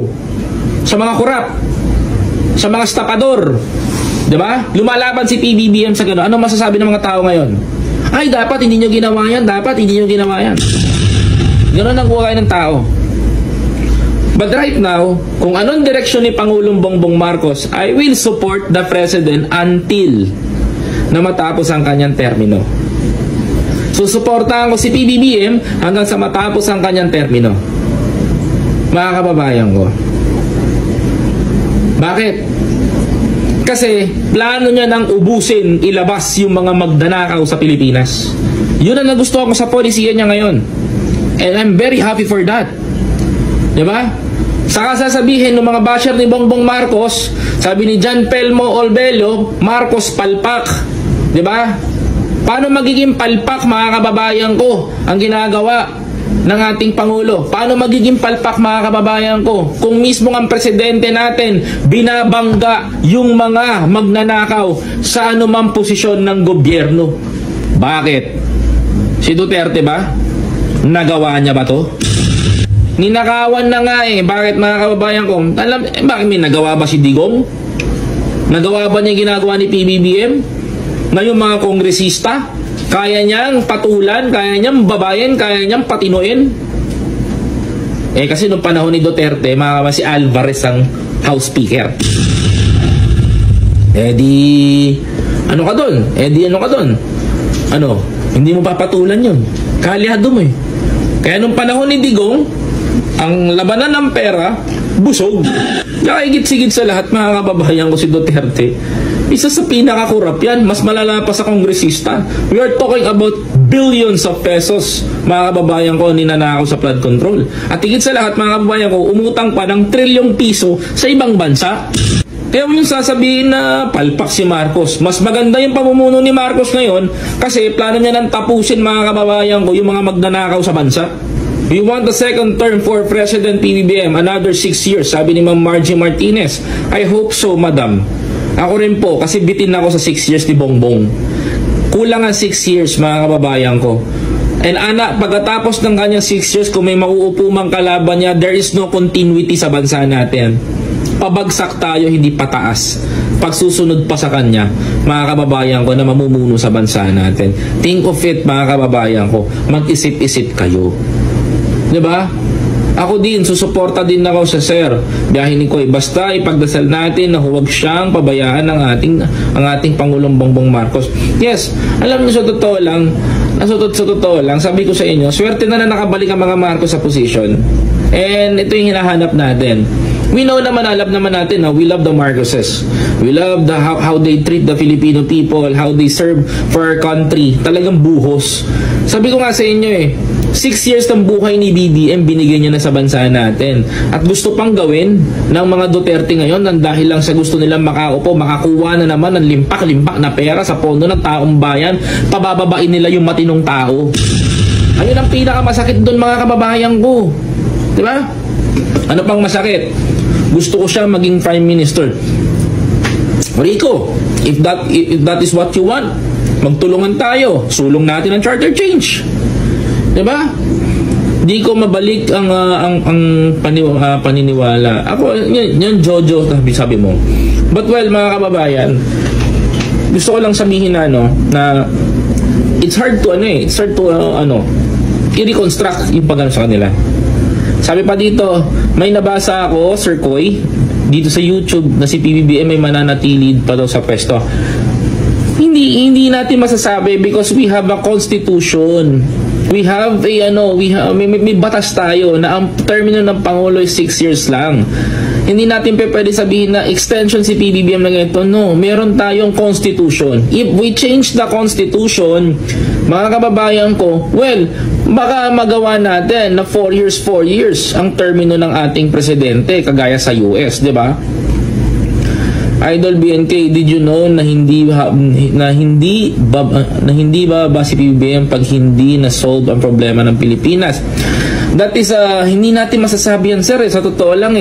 sa mga kurap, sa mga stapador. Diba? Lumalaban si PBBM sa gano'n. Ano masasabi ng mga tao ngayon? Ay, dapat hindi nyo ginawa yan. Gano'n ang kuha ng tao. But right now, kung anong direksyon ni Pangulong Bongbong Marcos, I will support the President until na matapos ang kanyang termino. Susuportahan ko si PBBM hanggang sa matapos ang kanyang termino. Mga kababayan ko. Bakit? Kasi plano niya nang ubusin, ilabas yung mga magnanakaw sa Pilipinas. Yun ang nagustuhan ko sa polisiya niya ngayon. And I'm very happy for that. Diba? Saka sasabihin ng mga basher ni Bongbong Marcos, sabi ni John Pelmo Olbello, Marcos palpak. Diba? Paano magiging palpak, mga kababayan ko, ang ginagawa ng ating Pangulo? Paano magiging palpak, mga kababayan ko, kung mismo ang presidente natin binabangga yung mga magnanakaw sa anumang posisyon ng gobyerno? Bakit? Si Duterte ba? Nagawa niya ba to? Ninakawan na nga eh. Bakit, mga kababayan ko? Bakit may nagawa ba si Digong? Nagawa ba niya ginagawa ni PBBM? Ngayong mga kongresista, kaya niyang patulan, kaya niyang babayan, kaya niyang patinuin. Eh kasi nung panahon ni Duterte, si Alvarez ang House Speaker. Eh di, ano ka dun? Ano? Hindi mo papatulan yun. Kalyado mo eh. Kaya nung panahon ni Digong, ang labanan ng pera, busog. Nakahigit-sigit sa lahat, mga kababayan ko, si Duterte, isa sa pinaka-kurap yan. Mas malala pa sa kongresista. We are talking about billions of pesos, mga kababayan ko, ninanakaw sa flood control. At higit sa lahat, mga kababayan ko, umutang pa ng trilyong piso sa ibang bansa. Kaya mo yung sasabihin na palpak si Marcos. Mas maganda yung pamumuno ni Marcos ngayon kasi plano niya nang tapusin, mga kababayan ko, yung mga magnanakaw sa bansa. We want the second term for President PBBM, another 6 years, sabi ni Ma'am Margie Martinez. I hope so, Madam. Ako rin po, kasi bitin ako sa 6 years ni Bongbong. Kulang ang 6 years, mga kababayan ko. And pagkatapos ng kanyang 6 years, kung may mauupo mang kalaban niya, there is no continuity sa bansa natin. Pabagsak tayo, hindi pataas. Pagsusunod pa sa kanya, mga kababayan ko, na mamumuno sa bansa natin. Think of it, mga kababayan ko. Mag-isip-isip kayo. Diba? Ako din, susuporta din ako sa Sir Biyahin ko. Basta ipagdasal natin na huwag siyang pabayaan ang ating Pangulong Bongbong Marcos. Yes, alam niyo, sa totoo lang, sabi ko sa inyo, swerte na nakabalik ang mga Marcos sa position. And ito yung hinahanap natin. We know naman, alam naman natin na we love the Marcoses. We love how they treat the Filipino people, how they serve for our country. Talagang buhos. Sabi ko nga sa inyo 6 years ng buhay ni BBM binigay niya na sa bansa natin. At gusto pang gawin ng mga Duterte ngayon nang dahil lang sa gusto nilang makaupo, makakuha na naman ng limpak-limpak na pera sa pondo ng taong bayan, pabababain nila yung matinong tao. Ayun ang pinakamasakit doon, mga kababayan ko. Diba? Ano pang masakit? Gusto ko siya maging Prime Minister. Rico, if that is what you want, magtulungan tayo. Sulong natin ang charter change. Diba? Di ko mabalik ang paniniwala. Ako, yan Jojo, sabi mo. But well, mga kababayan, gusto ko lang sabihin na it's hard to i-reconstruct yung pagano sa kanila. Sabi pa dito, may nabasa ako, Sir Koy, dito sa YouTube na si PBBM may mananatili pa daw sa pwesto. Hindi natin masasabi because we have a constitution. We have may batas tayo na ang termino ng Pangulo is 6 years lang. Hindi natin pwede sabihin na extension si PBBM na ganito. No, meron tayong constitution. If we change the constitution, mga kababayan ko, well, baka magawa natin na 4 years ang termino ng ating presidente kagaya sa US, 'di ba? Idol BNK, did you know na hindi ba si PBBM pag hindi na-solve ang problema ng Pilipinas? That is, hindi natin masasabi yan, sir, sa totoo lang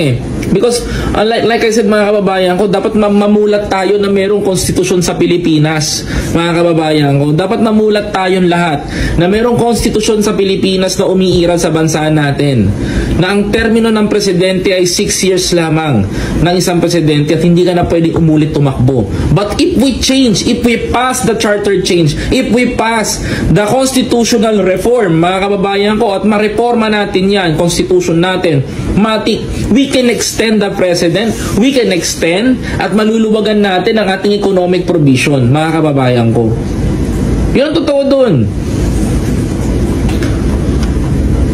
Because, like I said, mga kababayan ko, dapat mamulat tayo na mayroong konstitusyon sa Pilipinas, mga kababayan ko. Dapat mamulat tayong lahat na mayroong konstitusyon sa Pilipinas na umiiral sa bansa natin. Na ang termino ng presidente ay 6 years lamang ng isang presidente at hindi ka na pwedeng umulit tumakbo. But if we pass the charter change, if we pass the constitutional reform, mga kababayan ko, at mareforma natin yan, constitution natin, we can extend the president, we can extend at maluluwagan natin ang ating economic provision, mga kababayan ko. Yun ang totoo dun.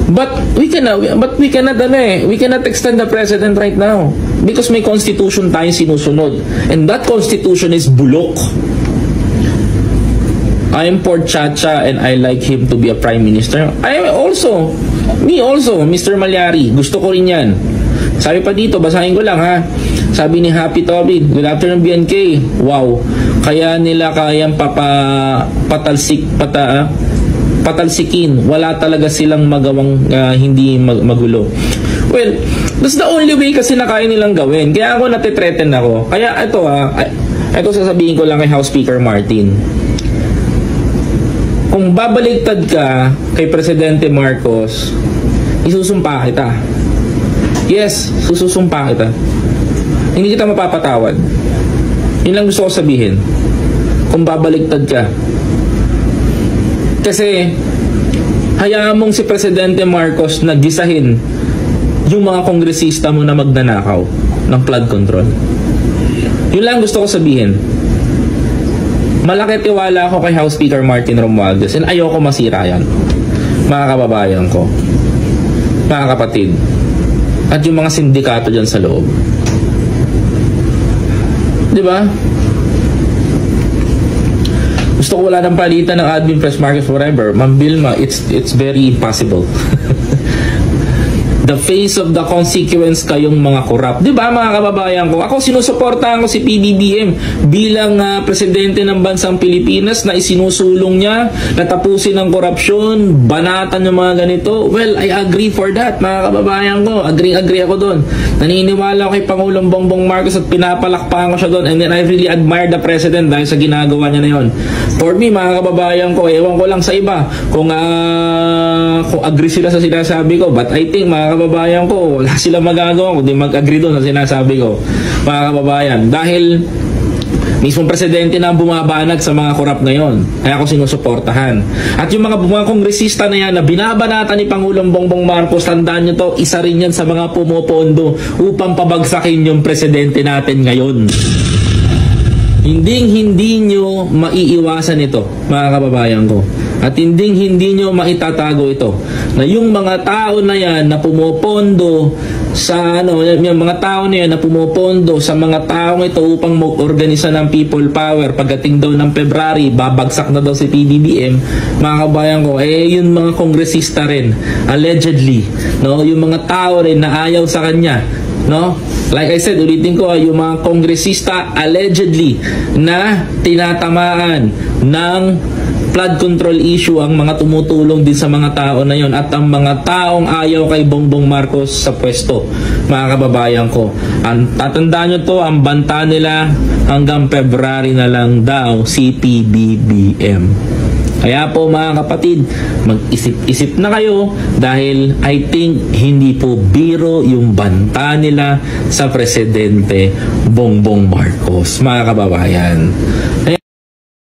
But we cannot extend the president right now. Because may constitution tayong sinusunod. And that constitution is bulok. I am for Chacha and I like him to be a prime minister. Me also, Mr. Malyari. Gusto ko rin yan. Sabi pa dito, basahin ko lang ha. Sabi ni Happy Toby, good afternoon BNK. Wow, kaya nila kayang patalsikin. Wala talaga silang magawang hindi magulo. Well, that's the only way kasi na kaya nilang gawin. Kaya ako natitreaten ako. Kaya ito sasabihin ko lang kay House Speaker Martin. Kung babaligtad ka kay Presidente Marcos, isusumpa kita. Yes, susumpa kita. Hindi kita mapapatawad. Yun lang gusto ko sabihin. Kung babaligtad ka. Kasi hayaan mong si Presidente Marcos na gisahin yung mga kongresista mo na magnanakaw ng flood control. Yun lang gusto ko sabihin. Malaki tiwala ako kay House Speaker Martin Romualdez and ayoko masira yan. Mga kababayan ko, mga kapatid, at yung mga sindikato dyan sa loob. Diba? Gusto ko wala ng palitan ng admin press market forever. Ma'am Vilma, it's very impossible. The face of the consequence kayong mga corrupt. Diba mga kababayan ko? Ako sinusuportahan ko si PBBM bilang presidente ng bansang Pilipinas na isinusulong niya na tapusin ang korupsyon, banatan yung mga ganito. Well, I agree for that mga kababayan ko. Agree ako doon. Naniniwala ako kay Pangulong Bongbong Marcos at pinapalakpakan ko siya doon. And then I really admire the president dahil sa ginagawa niya na yun. For me mga kababayan ko, ewan ko lang sa iba kung agree sila sa sinasabi ko. But I think mga kababayan ko, wala silang magagawa kundi mag-agree doon sa sinasabi ko, mga kababayan. Dahil mismong presidente na bumabanag sa mga korap ngayon. Kaya ako sinusuportahan. At yung mga kongresista na yan na binabanatan ni Pangulong Bongbong Marcos, tandaan nyo to, isa rin yan sa mga pumopondo upang pabagsakin yung presidente natin ngayon. Hindi nyo maiiwasan ito, mga kababayan ko. At hindi nyo maitatago ito. Na yung mga tao na yan na pumopondo sa yung mga tao na yan na pumopondo sa mga taong ito upang mag-organisa ng people power pagdating daw ng February, babagsak na daw si PBBM, mga kababayan ko, yung mga kongresista rin, allegedly, no, yung mga tao rin na ayaw sa kanya, no? Like I said, ulitin ko, yung mga kongresista allegedly na tinatamaan ng flood control issue ang mga tumutulong din sa mga tao na yon at ang mga taong ayaw kay Bongbong Marcos sa pwesto, mga kababayan ko. Tatandaan nyo to, ang banta nila hanggang February na lang daw si PBBM. Kaya po mga kapatid, mag-isip-isip na kayo dahil I think hindi po biro yung banta nila sa Presidente Bongbong Marcos, mga kababayan.